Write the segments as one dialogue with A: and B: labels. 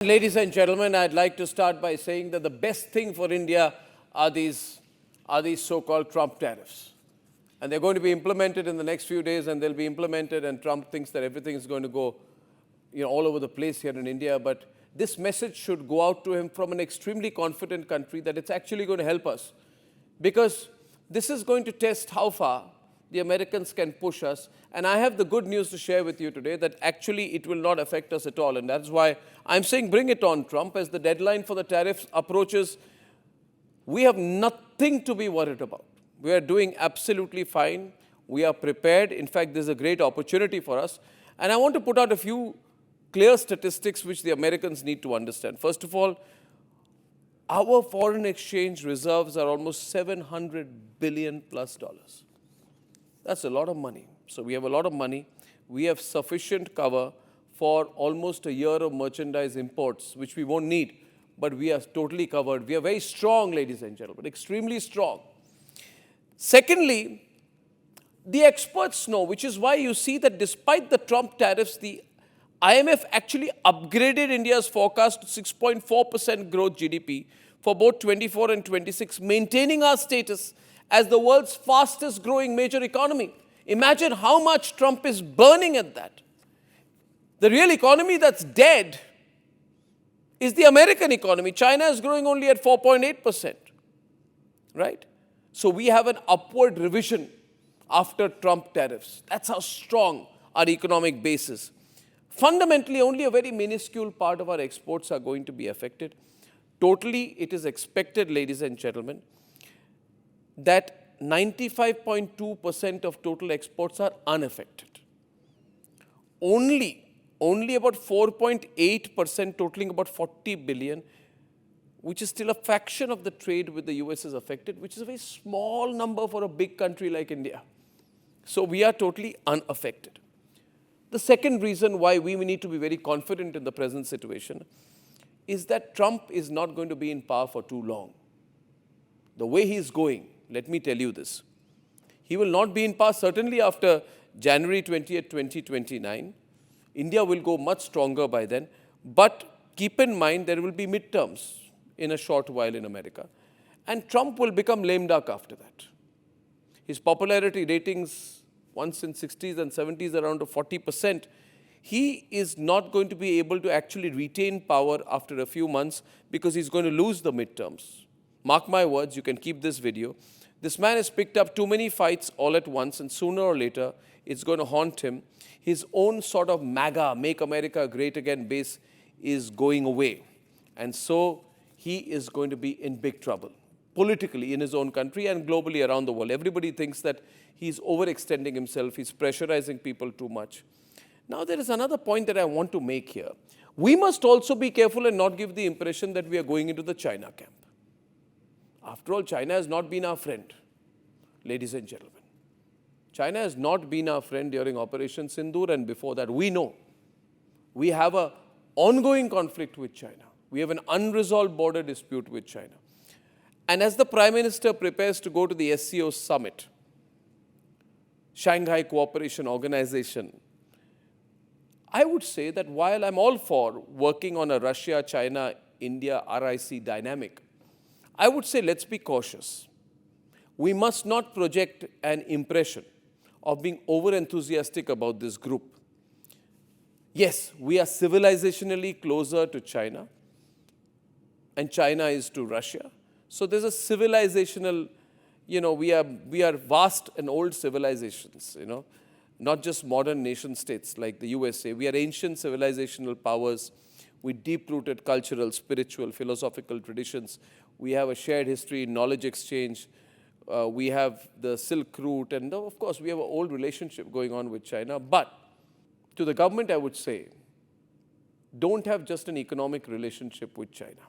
A: Ladies and gentlemen, I'd like to start by saying that the best thing for India are these so-called Trump tariffs. And they're going to be implemented in the next few days, and they'll be implemented, and Trump thinks that everything is going to go all over the place here in India. But this message should go out to him from an extremely confident country that it's actually going to help us. Because this is going to test how far the Americans can push us. And I have the good news to share with you today that actually it will not affect us at all. And that's why I'm saying bring it on, Trump. As the deadline for the tariffs approaches, we have nothing to be worried about. We are doing absolutely fine. We are prepared. In fact, there's a great opportunity for us. And I want to put out a few clear statistics which the Americans need to understand. First of all, our foreign exchange reserves are almost $700 billion plus. That's a lot of money. So we have a lot of money. We have sufficient cover for almost a year of merchandise imports, which we won't need, but we are totally covered. We are very strong, ladies and gentlemen, extremely strong. Secondly, the experts know, which is why you see that despite the Trump tariffs, the IMF actually upgraded India's forecast to 6.4% growth GDP for both 24 and 26, maintaining our status as the world's fastest growing major economy. Imagine how much Trump is burning at that. The real economy that's dead is the American economy. China is growing only at 4.8%, right? So we have an upward revision after Trump tariffs. That's how strong our economic base is. Fundamentally, only a very minuscule part of our exports are going to be affected. Totally, it is expected, ladies and gentlemen, that 95.2% of total exports are unaffected. Only about 4.8%, totaling about 40 billion, which is still a fraction of the trade with the US is affected, which is a very small number for a big country like India. So we are totally unaffected. The second reason why we need to be very confident in the present situation is that Trump is not going to be in power for too long. The way he is going, let me tell you this. He will not be in power certainly after January 20th, 2029. India will go much stronger by then. But keep in mind there will be midterms in a short while in America. And Trump will become lame duck after that. His popularity ratings once in 60s and 70s around 40%. He is not going to be able to actually retain power after a few months because he's going to lose the midterms. Mark my words, you can keep this video. This man has picked up too many fights all at once, and sooner or later, it's going to haunt him. His own sort of MAGA, Make America Great Again base is going away. And so he is going to be in big trouble, politically in his own country and globally around the world. Everybody thinks that he's overextending himself, he's pressurizing people too much. Now, there is another point that I want to make here. We must also be careful and not give the impression that we are going into the China camp. After all, China has not been our friend, ladies and gentlemen. China has not been our friend during Operation Sindoor and before that. We know. We have an ongoing conflict with China. We have an unresolved border dispute with China. And as the Prime Minister prepares to go to the SCO summit, Shanghai Cooperation Organization, I would say that while I'm all for working on a Russia, China, India, RIC dynamic, I would say let's be cautious. We must not project an impression of being over-enthusiastic about this group. Yes, we are civilizationally closer to China, and China is to Russia. So there's a civilizational, we are vast and old civilizations, not just modern nation states like the USA. We are ancient civilizational powers with deep-rooted cultural, spiritual, philosophical traditions. We have a shared history, knowledge exchange. We have the Silk Route. And of course, we have an old relationship going on with China. But to the government, I would say, don't have just an economic relationship with China.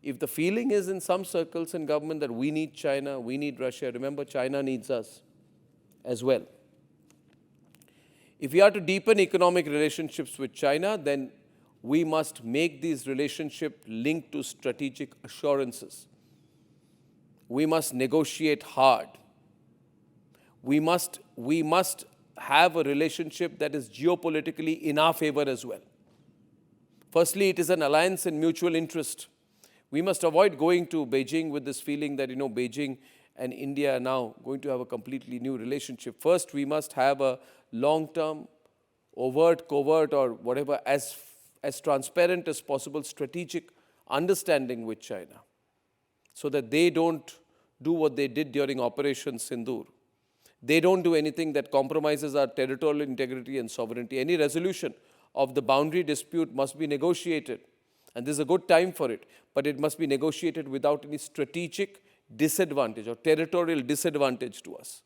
A: If the feeling is in some circles in government that we need China, we need Russia, remember China needs us as well. If we are to deepen economic relationships with China, then we must make these relationships linked to strategic assurances. We must negotiate hard. We must have a relationship that is geopolitically in our favor as well. Firstly, it is an alliance in mutual interest. We must avoid going to Beijing with this feeling that, Beijing and India are now going to have a completely new relationship. First, we must have a long-term, overt, covert, or whatever, as transparent as possible, strategic understanding with China, so that they don't do what they did during Operation Sindoor. They don't do anything that compromises our territorial integrity and sovereignty. Any resolution of the boundary dispute must be negotiated, and this is a good time for it, but it must be negotiated without any strategic disadvantage or territorial disadvantage to us.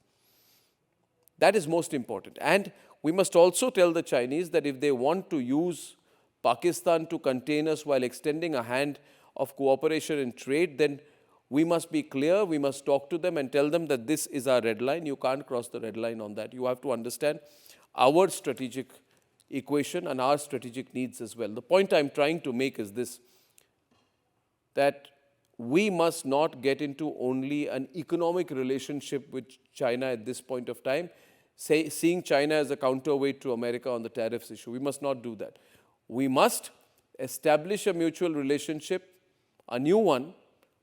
A: That is most important. And we must also tell the Chinese that if they want to use Pakistan to contain us while extending a hand of cooperation in trade, then we must be clear, we must talk to them and tell them that this is our red line. You can't cross the red line on that. You have to understand our strategic equation and our strategic needs as well. The point I'm trying to make is this, that we must not get into only an economic relationship with China at this point of time, seeing China as a counterweight to America on the tariffs issue. We must not do that. We must establish a mutual relationship, a new one,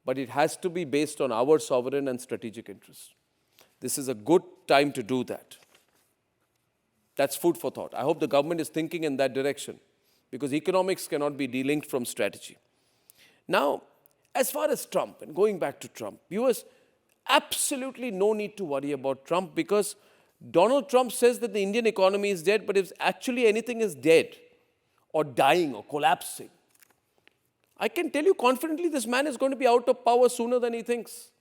A: but it has to be based on our sovereign and strategic interests. This is a good time to do that. That's food for thought. I hope the government is thinking in that direction, because economics cannot be delinked from strategy. Now, as far as Trump, and going back to Trump, viewers, absolutely no need to worry about Trump, because Donald Trump says that the Indian economy is dead, but if actually anything is dead or dying or collapsing, I can tell you confidently this man is going to be out of power sooner than he thinks.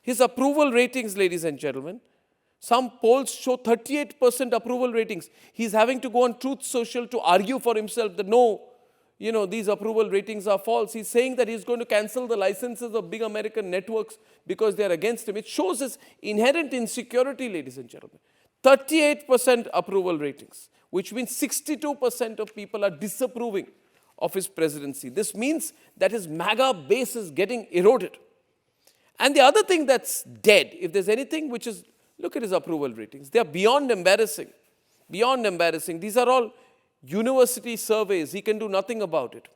A: His approval ratings, ladies and gentlemen, some polls show 38% approval ratings. He's having to go on Truth Social to argue for himself that no, these approval ratings are false. He's saying that he's going to cancel the licenses of big American networks because they're against him. It shows his inherent insecurity, ladies and gentlemen. 38% approval ratings, which means 62% of people are disapproving of his presidency. This means that his MAGA base is getting eroded. And the other thing that's dead, if there's anything which is, look at his approval ratings. They are beyond embarrassing. Beyond embarrassing. These are all university surveys. He can do nothing about it.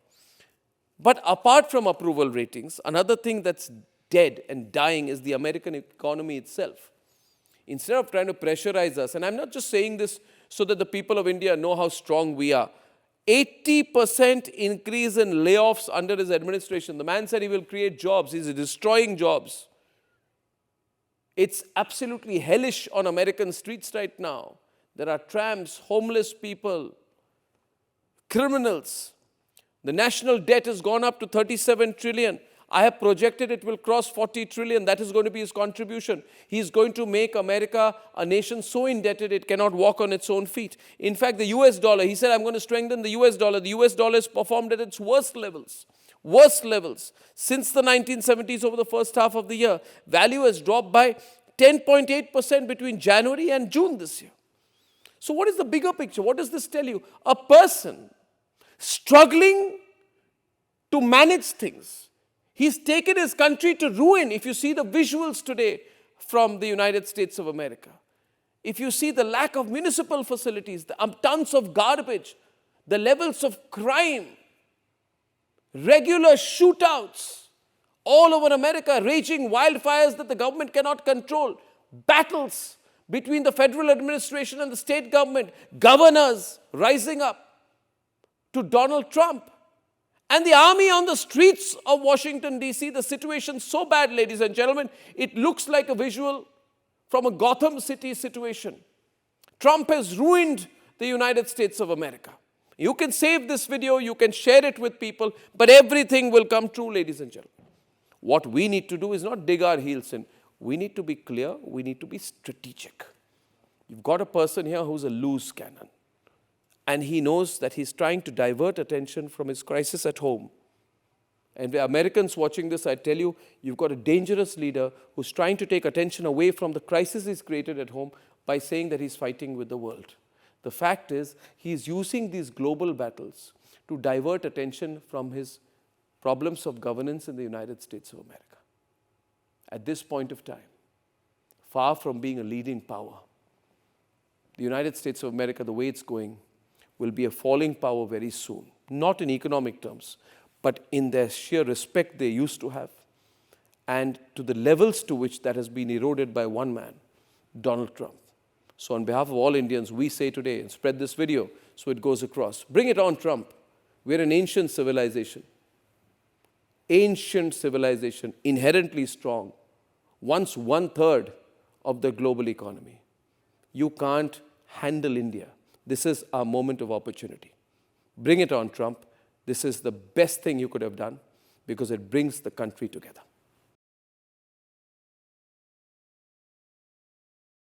A: But apart from approval ratings, another thing that's dead and dying is the American economy itself. Instead of trying to pressurize us, and I'm not just saying this so that the people of India know how strong we are, 80% increase in layoffs under his administration. The man said he will create jobs. He's destroying jobs. It's absolutely hellish on American streets right now. There are tramps, homeless people, criminals. The national debt has gone up to 37 trillion. I have projected it will cross 40 trillion. That is going to be his contribution. He is going to make America a nation so indebted it cannot walk on its own feet. In fact, the US dollar, he said, I'm going to strengthen the US dollar. The US dollar has performed at its worst levels. Worst levels. Since the 1970s over the first half of the year, value has dropped by 10.8% between January and June this year. So what is the bigger picture? What does this tell you? A person struggling to manage things. He's taken his country to ruin. If you see the visuals today from the United States of America, if you see the lack of municipal facilities, the tons of garbage, the levels of crime, regular shootouts all over America, raging wildfires that the government cannot control, battles between the federal administration and the state government, governors rising up to Donald Trump. And the army on the streets of Washington, D.C., the situation so bad, ladies and gentlemen, it looks like a visual from a Gotham City situation. Trump has ruined the United States of America. You can save this video, you can share it with people, but everything will come true, ladies and gentlemen. What we need to do is not dig our heels in. We need to be clear, we need to be strategic. You've got a person here who's a loose cannon. And he knows that he's trying to divert attention from his crisis at home. And the Americans watching this, I tell you, you've got a dangerous leader who's trying to take attention away from the crisis he's created at home by saying that he's fighting with the world. The fact is, he's using these global battles to divert attention from his problems of governance in the United States of America. At this point of time, far from being a leading power, the United States of America, the way it's going, will be a falling power very soon. not in economic terms, but in their sheer respect they used to have, and to the levels to which that has been eroded by one man, Donald Trump. So on behalf of all Indians, we say today, and spread this video so it goes across, bring it on, Trump. We're an ancient civilization, inherently strong, once 1/3 of the global economy. You can't handle India. This is our moment of opportunity. Bring it on, Trump. This is the best thing you could have done because it brings the country together.